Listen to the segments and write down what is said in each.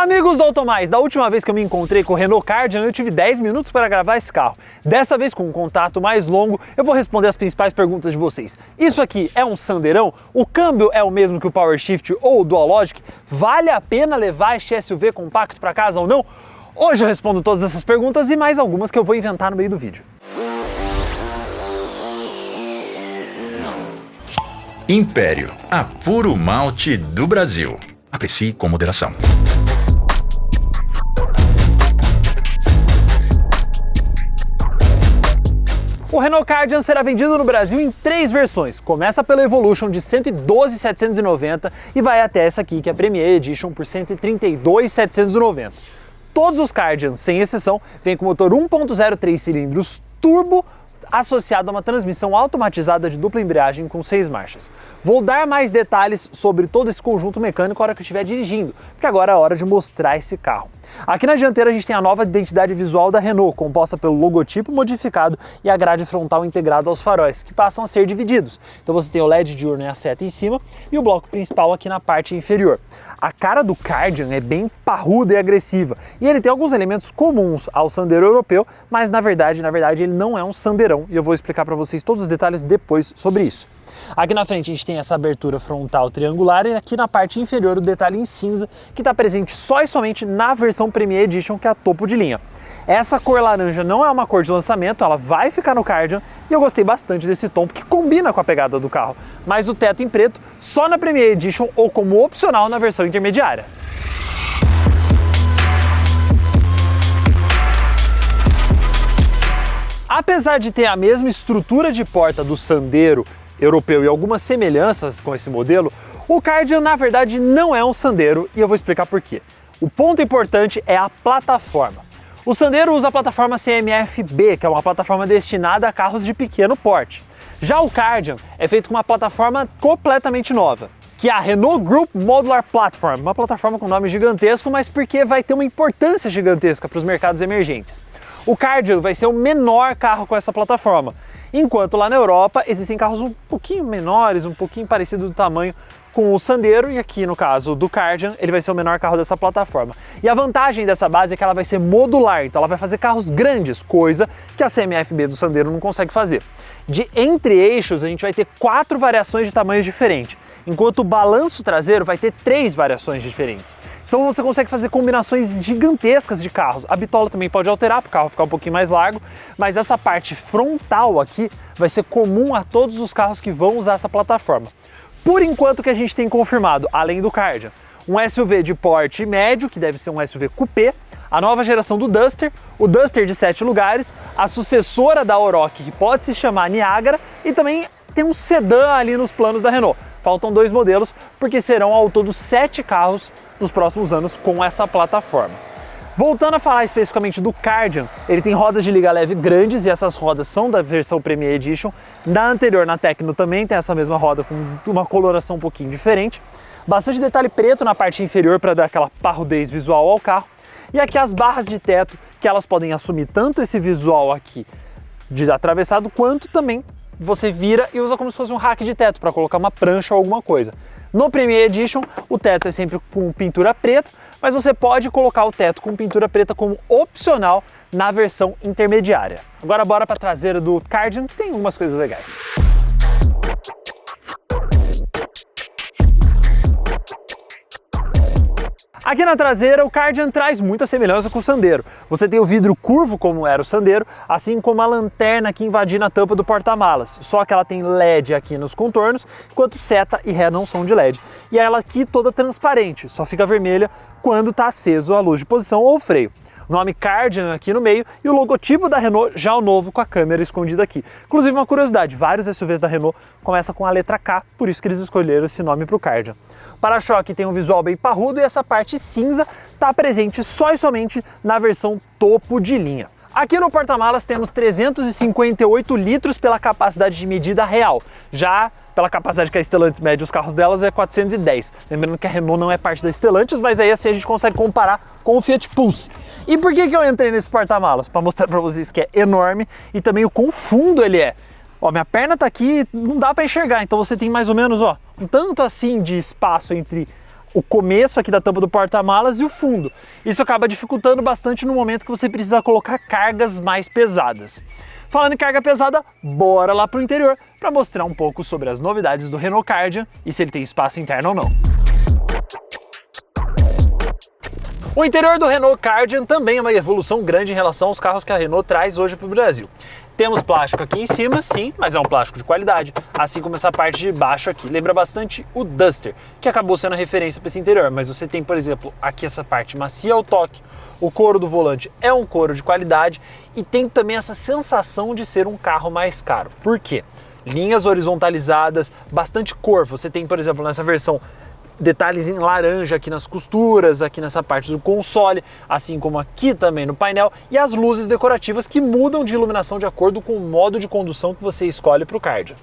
Amigos do Automais, da última vez que eu me encontrei com o Renault Kardian, eu tive 10 minutos para gravar esse carro. Dessa vez, com um contato mais longo, eu vou responder as principais perguntas de vocês. Isso aqui é um Sandeirão? O câmbio é o mesmo que o Power Shift ou o Dual Logic? Vale a pena levar este SUV compacto para casa ou não? Hoje eu respondo todas essas perguntas e mais algumas que eu vou inventar no meio do vídeo. Império, a puro malte do Brasil. Aprecie com moderação. O Renault Kardian será vendido no Brasil em 3 versões. Começa pela Evolution de 112.790 e vai até essa aqui, que é a Premier Edition, por 132.790. Todos os Kardians, sem exceção, vêm com motor 1.0 3 cilindros turbo, associado a uma transmissão automatizada de dupla embreagem com 6 marchas. Vou dar mais detalhes sobre todo esse conjunto mecânico na hora que eu estiver dirigindo, porque agora é a hora de mostrar esse carro. Aqui na dianteira a gente tem a nova identidade visual da Renault, composta pelo logotipo modificado e a grade frontal integrada aos faróis, que passam a ser divididos. Então você tem o LED diurno e a seta em cima e o bloco principal aqui na parte inferior. A cara do Kardian é bem parruda e agressiva, e ele tem alguns elementos comuns ao Sandero europeu, mas na verdade ele não é um Sandeirão, e eu vou explicar para vocês todos os detalhes depois sobre isso. Aqui na frente a gente tem essa abertura frontal triangular e aqui na parte inferior o detalhe em cinza, que está presente só e somente na versão Premier Edition, que é a topo de linha. Essa cor laranja não é uma cor de lançamento, ela vai ficar no Kardian e eu gostei bastante desse tom, porque combina com a pegada do carro. Mas o teto em preto só na Premier Edition ou como opcional na versão intermediária. Apesar de ter a mesma estrutura de porta do Sandero europeu e algumas semelhanças com esse modelo, o Kardian na verdade não é um Sandero e eu vou explicar por quê. O ponto importante é a plataforma. O Sandero usa a plataforma CMF-B, que é uma plataforma destinada a carros de pequeno porte. Já o Kardian é feito com uma plataforma completamente nova, que é a Renault Group Modular Platform, uma plataforma com nome gigantesco, mas porque vai ter uma importância gigantesca para os mercados emergentes. O Kardian vai ser o menor carro com essa plataforma, enquanto lá na Europa existem carros um pouquinho menores, um pouquinho parecido do tamanho com o Sandero, e aqui no caso do Kardian ele vai ser o menor carro dessa plataforma. E a vantagem dessa base é que ela vai ser modular, então ela vai fazer carros grandes, coisa que a CMF-B do Sandero não consegue fazer. De entre eixos a gente vai ter 4 variações de tamanhos diferentes, enquanto o balanço traseiro vai ter 3 variações diferentes. Então você consegue fazer combinações gigantescas de carros. A bitola também pode alterar para o carro ficar um pouquinho mais largo, mas essa parte frontal aqui vai ser comum a todos os carros que vão usar essa plataforma. Por enquanto que a gente tem confirmado, além do Kardian, um SUV de porte médio, que deve ser um SUV coupé, a nova geração do Duster, o Duster de 7 lugares, a sucessora da Oroch, que pode se chamar Niagara, e também tem um sedã ali nos planos da Renault. Faltam 2 modelos, porque serão ao todo 7 carros nos próximos anos com essa plataforma. Voltando a falar especificamente do Kardian, ele tem rodas de liga leve grandes e essas rodas são da versão Premier Edition. Na anterior, na Tecno, também tem essa mesma roda com uma coloração um pouquinho diferente. Bastante detalhe preto na parte inferior para dar aquela parrudez visual ao carro. E aqui as barras de teto, que elas podem assumir tanto esse visual aqui de atravessado, quanto também você vira e usa como se fosse um rack de teto para colocar uma prancha ou alguma coisa. No Premier Edition, o teto é sempre com pintura preta, mas você pode colocar o teto com pintura preta como opcional na versão intermediária. Agora bora para a traseira do Kardian, que tem algumas coisas legais. Aqui na traseira, o Kardian traz muita semelhança com o Sandero. Você tem o vidro curvo, como era o Sandero, assim como a lanterna que invadindo a tampa do porta-malas. Só que ela tem LED aqui nos contornos, enquanto seta e ré não são de LED. E ela aqui toda transparente, só fica vermelha quando está aceso a luz de posição ou freio. O nome Kardian aqui no meio e o logotipo da Renault já o novo com a câmera escondida aqui. Inclusive uma curiosidade, vários SUVs da Renault começam com a letra K, por isso que eles escolheram esse nome para o Kardian. O para-choque tem um visual bem parrudo e essa parte cinza está presente só e somente na versão topo de linha. Aqui no porta-malas temos 358 litros pela capacidade de medida real, já pela capacidade que a Stellantis mede os carros delas é 410. Lembrando que a Renault não é parte da Stellantis, mas aí assim a gente consegue comparar com o Fiat Pulse. E por que eu entrei nesse porta-malas? Para mostrar para vocês que é enorme e também o quão fundo ele é. Ó, minha perna tá aqui, não dá para enxergar, então você tem mais ou menos, ó, um tanto assim de espaço entre o começo aqui da tampa do porta-malas e o fundo. Isso acaba dificultando bastante no momento que você precisa colocar cargas mais pesadas. Falando em carga pesada, bora lá pro interior para mostrar um pouco sobre as novidades do Renault Kardian e se ele tem espaço interno ou não. O interior do Renault Kardian também é uma evolução grande em relação aos carros que a Renault traz hoje para o Brasil. Temos plástico aqui em cima, sim, mas é um plástico de qualidade, assim como essa parte de baixo aqui. Lembra bastante o Duster, que acabou sendo a referência para esse interior, mas você tem, por exemplo, aqui essa parte macia ao toque, o couro do volante é um couro de qualidade e tem também essa sensação de ser um carro mais caro. Por quê? Linhas horizontalizadas, bastante cor. Você tem, por exemplo, nessa versão, detalhes em laranja aqui nas costuras, aqui nessa parte do console, assim como aqui também no painel, e as luzes decorativas que mudam de iluminação de acordo com o modo de condução que você escolhe para o Kardian.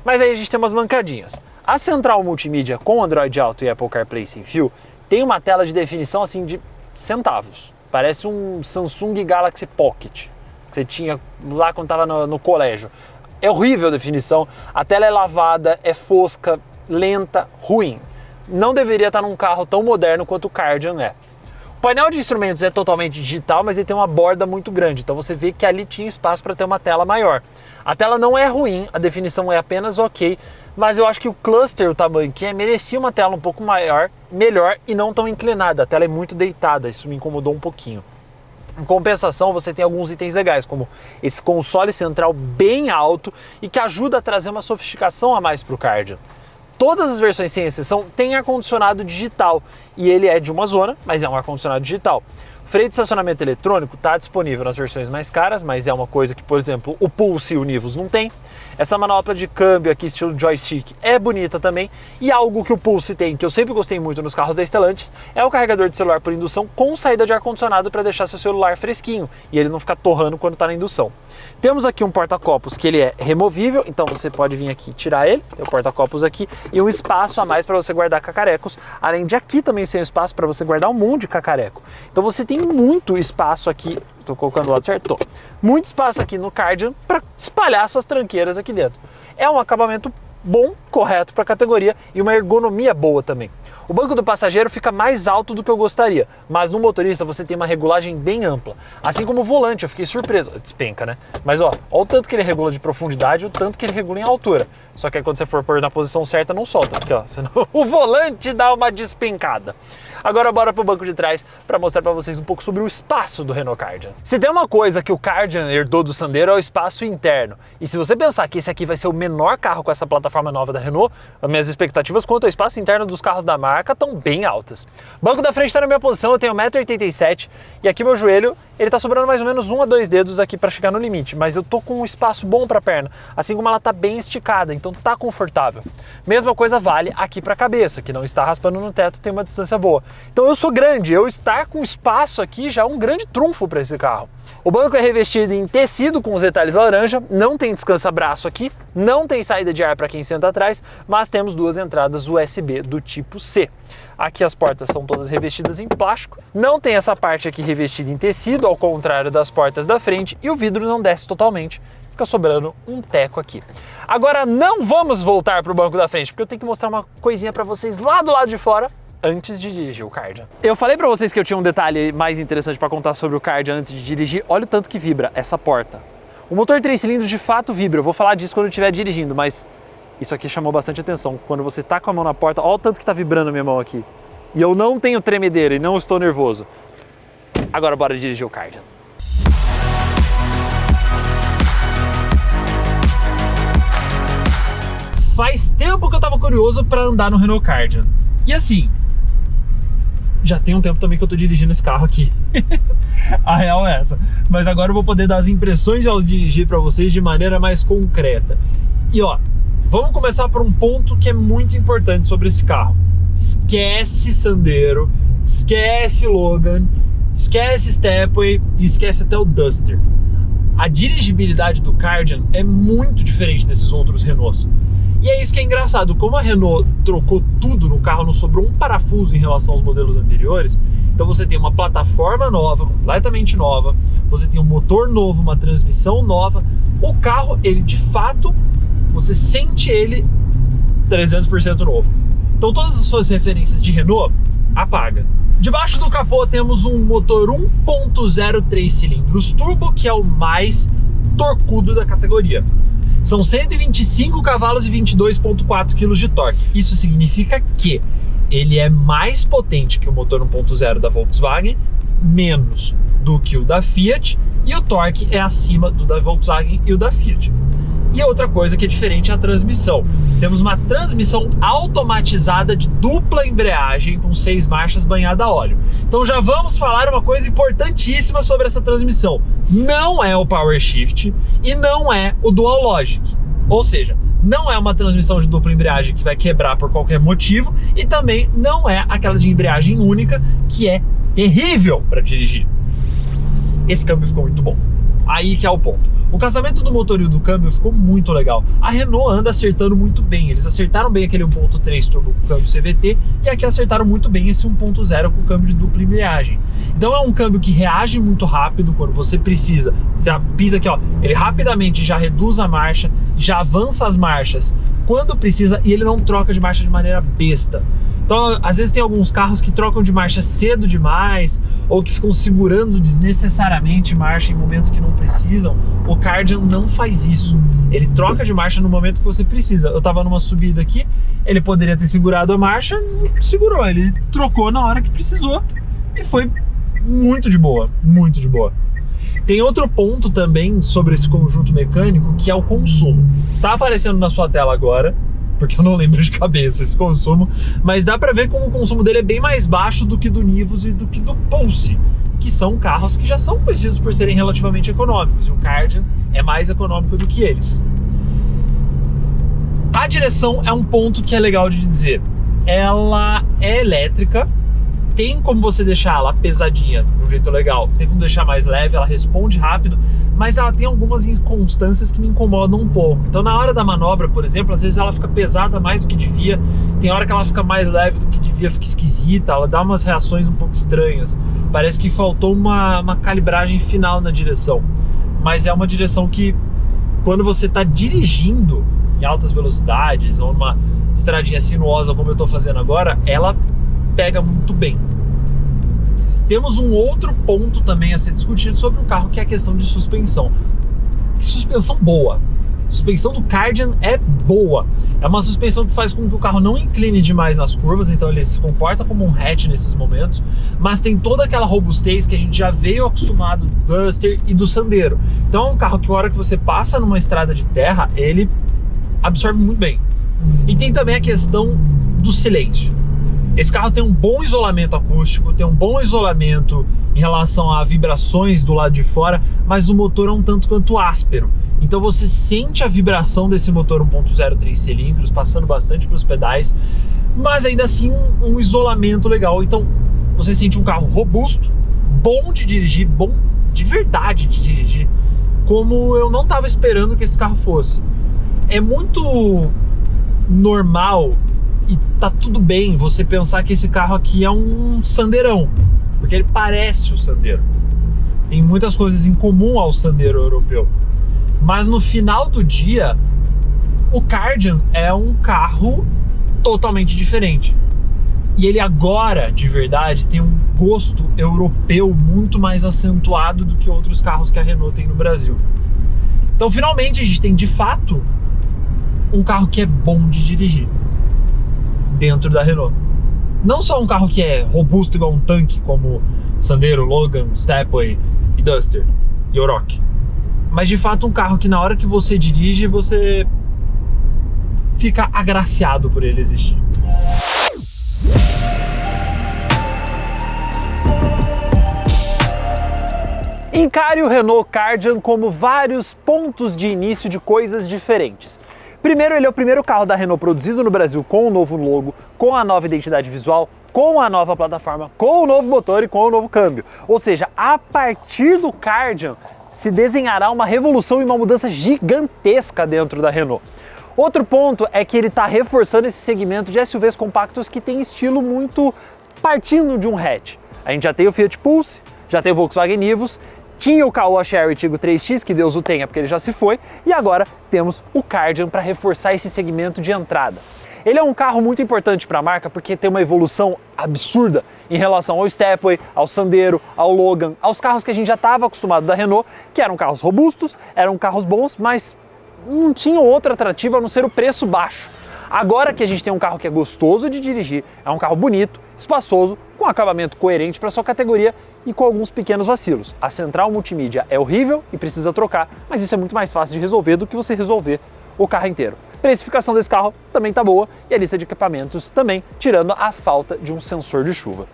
Mas aí a gente tem umas mancadinhas. A central multimídia com Android Auto e Apple CarPlay sem fio tem uma tela de definição assim de centavos. Parece um Samsung Galaxy Pocket que você tinha lá quando estava no colégio. É horrível a definição, a tela é lavada, é fosca, lenta, ruim. Não deveria estar num carro tão moderno quanto o Kardian é. O painel de instrumentos é totalmente digital, mas ele tem uma borda muito grande, então você vê que ali tinha espaço para ter uma tela maior. A tela não é ruim, a definição é apenas ok, mas eu acho que o cluster, o tamanho que é, merecia uma tela um pouco maior, melhor e não tão inclinada. A tela é muito deitada, isso me incomodou um pouquinho. Em compensação, você tem alguns itens legais, como esse console central bem alto e que ajuda a trazer uma sofisticação a mais para o Kardian. Todas as versões, sem exceção, têm ar-condicionado digital e ele é de uma zona, mas é um ar-condicionado digital. Freio de estacionamento eletrônico está disponível nas versões mais caras, mas é uma coisa que, por exemplo, o Pulse e o Nivus não tem. Essa manopla de câmbio aqui, estilo joystick, é bonita também. E algo que o Pulse tem, que eu sempre gostei muito nos carros da Stellantis, é o carregador de celular por indução com saída de ar-condicionado para deixar seu celular fresquinho e ele não ficar torrando quando está na indução. Temos aqui um porta-copos que ele é removível, então você pode vir aqui e tirar ele, tem o porta-copos aqui, e um espaço a mais para você guardar cacarecos, além de aqui também ser um espaço para você guardar um monte de cacareco. Então você tem muito espaço aqui, estou colocando do lado certo, tô. Muito espaço aqui no Kardian para espalhar suas tranqueiras aqui dentro. É um acabamento bom, correto para a categoria e uma ergonomia boa também. O banco do passageiro fica mais alto do que eu gostaria, mas no motorista você tem uma regulagem bem ampla. Assim como o volante, eu fiquei surpreso. Despenca, né? Mas ó o tanto que ele regula de profundidade e o tanto que ele regula em altura. Só que aí quando você for pôr na posição certa não solta, porque ó, senão o volante dá uma despencada. Agora bora pro banco de trás para mostrar para vocês um pouco sobre o espaço do Renault Kardian. Se tem uma coisa que o Kardian herdou do Sandero é o espaço interno. E se você pensar que esse aqui vai ser o menor carro com essa plataforma nova da Renault, as minhas expectativas quanto ao espaço interno dos carros da marca estão bem altas. O banco da frente está na minha posição, eu tenho 1,87 m e aqui meu joelho, ele tá sobrando mais ou menos 1 a 2 dedos aqui para chegar no limite, mas eu tô com um espaço bom para a perna, assim como ela tá bem esticada, então tá confortável. Mesma coisa vale aqui para a cabeça, que não está raspando no teto, tem uma distância boa. Então eu sou grande, eu estar com espaço aqui já é um grande trunfo para esse carro. O banco é revestido em tecido com os detalhes laranja, não tem descansa-braço aqui, não tem saída de ar para quem senta atrás, mas temos duas entradas USB do tipo C. Aqui as portas são todas revestidas em plástico, não tem essa parte aqui revestida em tecido, ao contrário das portas da frente, e o vidro não desce totalmente, fica sobrando um teco aqui. Agora não vamos voltar para o banco da frente, porque eu tenho que mostrar uma coisinha para vocês lá do lado de fora, antes de dirigir o Kardian. Eu falei pra vocês que eu tinha um detalhe mais interessante para contar sobre o Kardian antes de dirigir. Olha o tanto que vibra essa porta. O motor 3 cilindros de fato vibra, eu vou falar disso quando eu estiver dirigindo, mas isso aqui chamou bastante atenção. Quando você tá com a mão na porta, olha o tanto que tá vibrando a minha mão aqui. E eu não tenho tremedeira e não estou nervoso. Agora bora dirigir o Kardian. Faz tempo que eu tava curioso para andar no Renault Kardian. E assim, já tem um tempo também que eu tô dirigindo esse carro aqui. A real é essa. Mas agora eu vou poder dar as impressões ao dirigir para vocês de maneira mais concreta. E ó, vamos começar por um ponto que é muito importante sobre esse carro. Esquece Sandero, esquece Logan, esquece Stepway e esquece até o Duster. A dirigibilidade do Kardian é muito diferente desses outros Renaults. E é isso que é engraçado, como a Renault trocou tudo no carro, não sobrou um parafuso em relação aos modelos anteriores, então você tem uma plataforma nova, completamente nova, você tem um motor novo, uma transmissão nova, o carro, ele de fato, você sente ele 300% novo. Então todas as suas referências de Renault, apaga. Debaixo do capô temos um motor 1.0 3 cilindros turbo, que é o mais torcudo da categoria. São 125 cavalos e 22.4 kg de torque. Isso significa que ele é mais potente que o motor 1.0 da Volkswagen, menos do que o da Fiat, e o torque é acima do da Volkswagen e o da Fiat. E outra coisa que é diferente é a transmissão. Temos uma transmissão automatizada de dupla embreagem com 6 marchas banhada a óleo. Então já vamos falar uma coisa importantíssima sobre essa transmissão. Não é o Power Shift e não é o Dual Logic. Ou seja, não é uma transmissão de dupla embreagem que vai quebrar por qualquer motivo e também não é aquela de embreagem única que é terrível para dirigir. Esse câmbio ficou muito bom. Aí que é o ponto. O casamento do motor e do câmbio ficou muito legal. A Renault anda acertando muito bem. Eles acertaram bem aquele 1.3 turbo com câmbio CVT e aqui acertaram muito bem esse 1.0 com câmbio de dupla embreagem. Então é um câmbio que reage muito rápido quando você precisa. Você pisa aqui, ó, ele rapidamente já reduz a marcha, já avança as marchas quando precisa e ele não troca de marcha de maneira besta. Então, às vezes tem alguns carros que trocam de marcha cedo demais ou que ficam segurando desnecessariamente marcha em momentos que não precisam. O Kardian não faz isso. Ele troca de marcha no momento que você precisa. Eu tava numa subida aqui, ele poderia ter segurado a marcha, não segurou. Ele trocou na hora que precisou e foi muito de boa, muito de boa. Tem outro ponto também sobre esse conjunto mecânico, que é o consumo. Está aparecendo na sua tela agora, porque eu não lembro de cabeça esse consumo, mas dá pra ver como o consumo dele é bem mais baixo do que do Nivus e do que do Pulse, que são carros que já são conhecidos por serem relativamente econômicos, e o Kardian é mais econômico do que eles. A direção é um ponto que é legal de dizer. Ela é elétrica, tem como você deixar ela pesadinha de um jeito legal, tem como deixar mais leve, ela responde rápido, mas ela tem algumas inconstâncias que me incomodam um pouco. Então na hora da manobra, por exemplo, às vezes ela fica pesada mais do que devia, tem hora que ela fica mais leve do que devia, fica esquisita, ela dá umas reações um pouco estranhas, parece que faltou uma calibragem final na direção, mas é uma direção que quando você está dirigindo em altas velocidades ou numa estradinha sinuosa como eu estou fazendo agora, ela pega muito bem. Temos um outro ponto também a ser discutido sobre o carro, que é a questão de suspensão. Suspensão boa. A suspensão do Kardian é boa. É uma suspensão que faz com que o carro não incline demais nas curvas, então ele se comporta como um hatch nesses momentos, mas tem toda aquela robustez que a gente já veio acostumado do Duster e do Sandero. Então é um carro que a hora que você passa numa estrada de terra, ele absorve muito bem. E tem também a questão do silêncio. Esse carro tem um bom isolamento acústico, tem um bom isolamento em relação a vibrações do lado de fora, mas o motor é um tanto quanto áspero. Então você sente a vibração desse motor 1.0 3 cilindros, passando bastante pelos pedais, mas ainda assim um isolamento legal. Então você sente um carro robusto, bom de dirigir, bom de verdade de dirigir, como eu não estava esperando que esse carro fosse. É muito normal e tá tudo bem você pensar que esse carro aqui é um Sandeirão, porque ele parece o Sandero. Tem muitas coisas em comum ao Sandero europeu. Mas no final do dia, o Kardian é um carro totalmente diferente. E ele agora, de verdade, tem um gosto europeu muito mais acentuado do que outros carros que a Renault tem no Brasil. Então, finalmente, a gente tem, de fato, um carro que é bom de dirigir dentro da Renault. Não só um carro que é robusto igual um tanque, como Sandero, Logan, Stepway e Duster e Oroch, mas de fato um carro que na hora que você dirige, você fica agraciado por ele existir. Encare o Renault Kardian como vários pontos de início de coisas diferentes. Primeiro, ele é o primeiro carro da Renault produzido no Brasil com o novo logo, com a nova identidade visual, com a nova plataforma, com o novo motor e com o novo câmbio. Ou seja, a partir do Kardian se desenhará uma revolução e uma mudança gigantesca dentro da Renault. Outro ponto é que ele está reforçando esse segmento de SUVs compactos que tem estilo muito partindo de um hatch. A gente já tem o Fiat Pulse, já tem o Volkswagen Nivus, tinha o Caoa Chery Tiggo 3X, que Deus o tenha porque ele já se foi, e agora temos o Kardian para reforçar esse segmento de entrada. Ele é um carro muito importante para a marca porque tem uma evolução absurda em relação ao Stepway, ao Sandero, ao Logan, aos carros que a gente já estava acostumado da Renault, que eram carros robustos, eram carros bons, mas não tinham outro atrativo a não ser o preço baixo. Agora que a gente tem um carro que é gostoso de dirigir, é um carro bonito, espaçoso, com acabamento coerente para sua categoria e com alguns pequenos vacilos. A central multimídia é horrível e precisa trocar, mas isso é muito mais fácil de resolver do que você resolver o carro inteiro. A precificação desse carro também está boa e a lista de equipamentos também, tirando a falta de um sensor de chuva.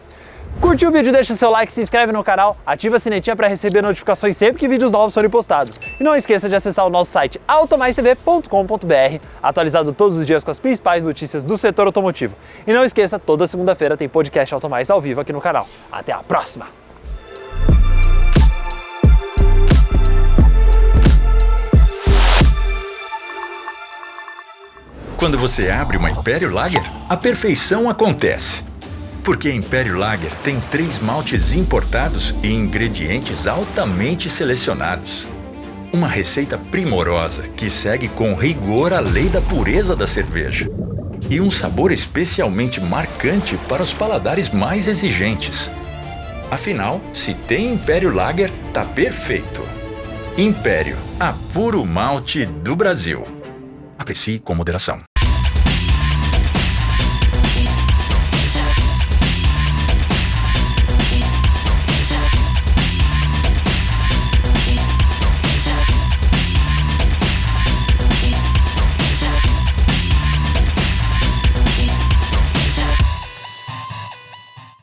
Curtiu o vídeo? Deixa seu like, se inscreve no canal, ativa a sinetinha para receber notificações sempre que vídeos novos forem postados. E não esqueça de acessar o nosso site automaistv.com.br, atualizado todos os dias com as principais notícias do setor automotivo. E não esqueça, toda segunda-feira tem podcast Automais ao vivo aqui no canal. Até a próxima! Quando você abre uma Império Lager, a perfeição acontece. Porque a Império Lager tem 3 maltes importados e ingredientes altamente selecionados. Uma receita primorosa que segue com rigor a lei da pureza da cerveja. E um sabor especialmente marcante para os paladares mais exigentes. Afinal, se tem Império Lager, tá perfeito. Império, a puro malte do Brasil. Aprecie com moderação.